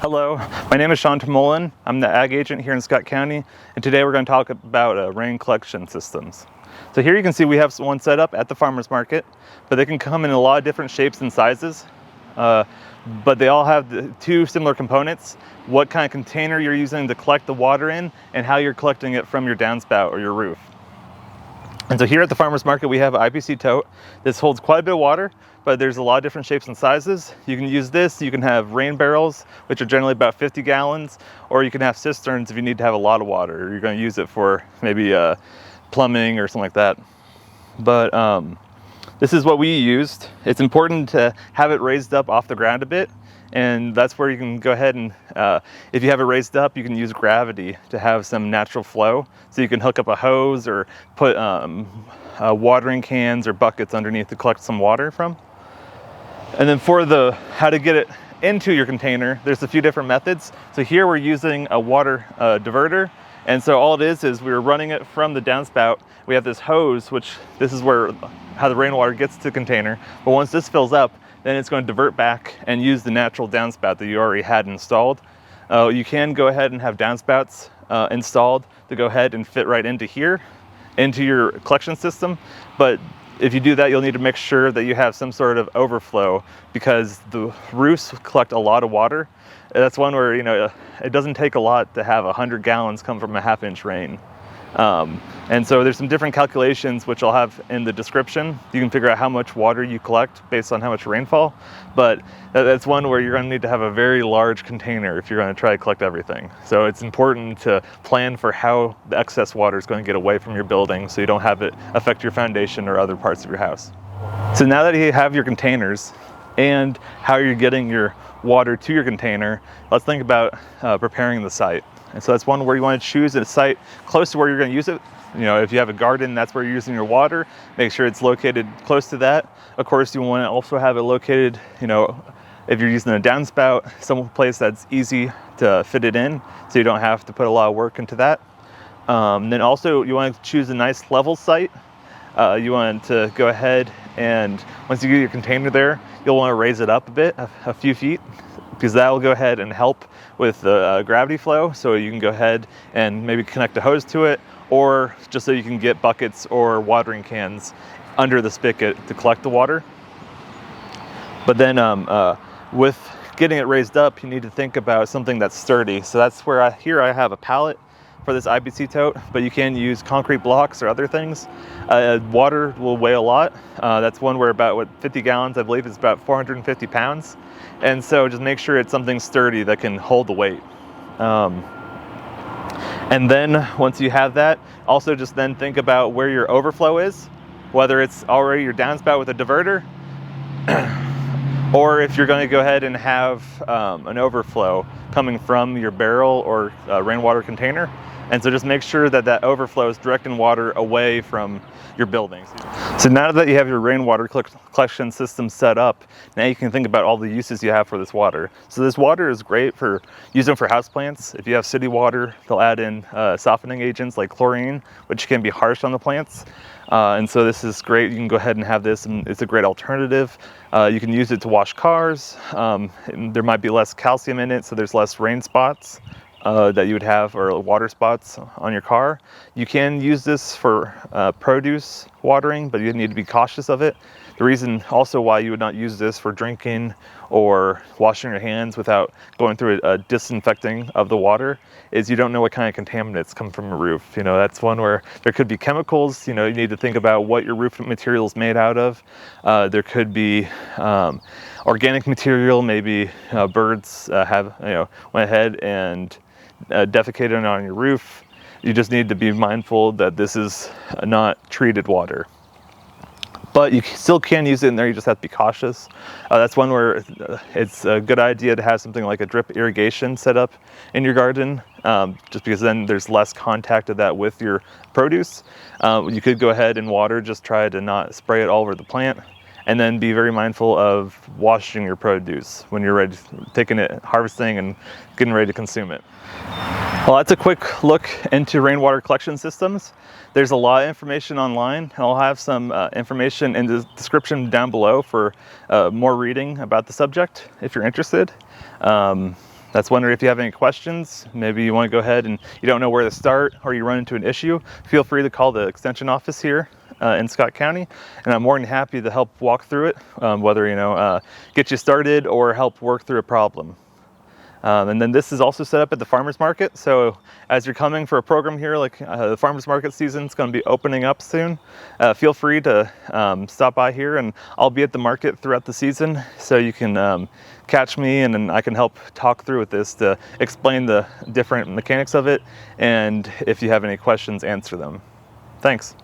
Hello, my name is Tormoehlen. I'm the ag agent here in Scott County, and today we're going to talk about rain collection systems. So here you can see we have one set up at the farmer's market, but they can come in a lot of different shapes and sizes, but they all have the two similar components: what kind of container you're using to collect the water in, and how you're collecting it from your downspout or your roof. And so here at the farmer's market, we have an IPC tote. This holds quite a bit of water, but there's a lot of different shapes and sizes. You can use this, you can have rain barrels, which are generally about 50 gallons, or you can have cisterns if you need to have a lot of water, or you're gonna use it for maybe plumbing or something like that. But this is what we used. It's important to have it raised up off the ground a bit, and that's where you can go ahead and, if you have it raised up, you can use gravity to have some natural flow. So you can hook up a hose or put watering cans or buckets underneath to collect some water from. And then for how to get it into your container, there's a few different methods. So here we're using a water diverter. And so all it is we're running it from the downspout. We have this hose, which this is how the rainwater gets to the container. But once this fills up, then it's going to divert back and use the natural downspout that you already had installed. You can go ahead and have downspouts installed to go ahead and fit right into here, into your collection system. But if you do that, you'll need to make sure that you have some sort of overflow, because the roofs collect a lot of water. That's one where, it doesn't take a lot to have 100 gallons come from a half-inch rain. And so there's some different calculations which I'll have in the description. You can figure out how much water you collect based on how much rainfall, but that's one where you're going to need to have a very large container if you're going to try to collect everything. So it's important to plan for how the excess water is going to get away from your building so you don't have it affect your foundation or other parts of your house. So now that you have your containers and how you're getting your water to your container, let's think about preparing the site. And so that's one where you want to choose a site close to where you're going to use it. If you have a garden, that's where you're using your water, make sure it's located close to that. Of course, you want to also have it located, if you're using a downspout, some place that's easy to fit it in, so you don't have to put a lot of work into that. Then also you want to choose a nice level site. You want to go ahead and once you get your container there, you'll want to raise it up a bit, a few feet, because that will go ahead and help with the gravity flow. So you can go ahead and maybe connect a hose to it, or just so you can get buckets or watering cans under the spigot to collect the water. But then with getting it raised up, you need to think about something that's sturdy. So that's where I have a pallet for this IPC tote, but you can use concrete blocks or other things. Water will weigh a lot. That's one where about 50 gallons, I believe, is about 450 pounds. And so just make sure it's something sturdy that can hold the weight. And then once you have that, also just then think about where your overflow is, whether it's already your downspout with a diverter, or if you're going to go ahead and have an overflow coming from your barrel or rainwater container. And so just make sure that that overflow is directing water away from your buildings. So now that you have your rainwater collection system set up, now you can think about all the uses you have for this water. So this water is great for using for houseplants. If you have city water, they'll add in softening agents like chlorine, which can be harsh on the plants. And so this is great. You can go ahead and have this, and it's a great alternative. You can use it to wash cars. There might be less calcium in it, so there's less rain spots that you would have, or water spots on your car. You can use this for produce watering, but you need to be cautious of it. The reason also why you would not use this for drinking or washing your hands without going through a disinfecting of the water is you don't know what kind of contaminants come from a roof. That's one where there could be chemicals. You need to think about what your roof material is made out of. There could be organic material. Maybe birds went ahead and defecated on your roof. You just need to be mindful that this is not treated water. But you still can use it in there, you just have to be cautious. That's one where it's a good idea to have something like a drip irrigation set up in your garden, just because then there's less contact of that with your produce. You could go ahead and water, just try to not spray it all over the plant, and then be very mindful of washing your produce when you're ready, taking it, harvesting and getting ready to consume it. Well, that's a quick look into rainwater collection systems. There's a lot of information online, and I'll have some information in the description down below for more reading about the subject if you're interested. that's wondering if you have any questions. Maybe you want to go ahead and you don't know where to start, or you run into an issue, feel free to call the extension office here in Scott County, and I'm more than happy to help walk through it, whether get you started or help work through a problem. And then this is also set up at the farmers market, so as you're coming for a program here, like the farmers market season is going to be opening up soon, feel free to stop by here, and I'll be at the market throughout the season, so you can catch me, and then I can help talk through with this to explain the different mechanics of it, and if you have any questions, answer them. Thanks.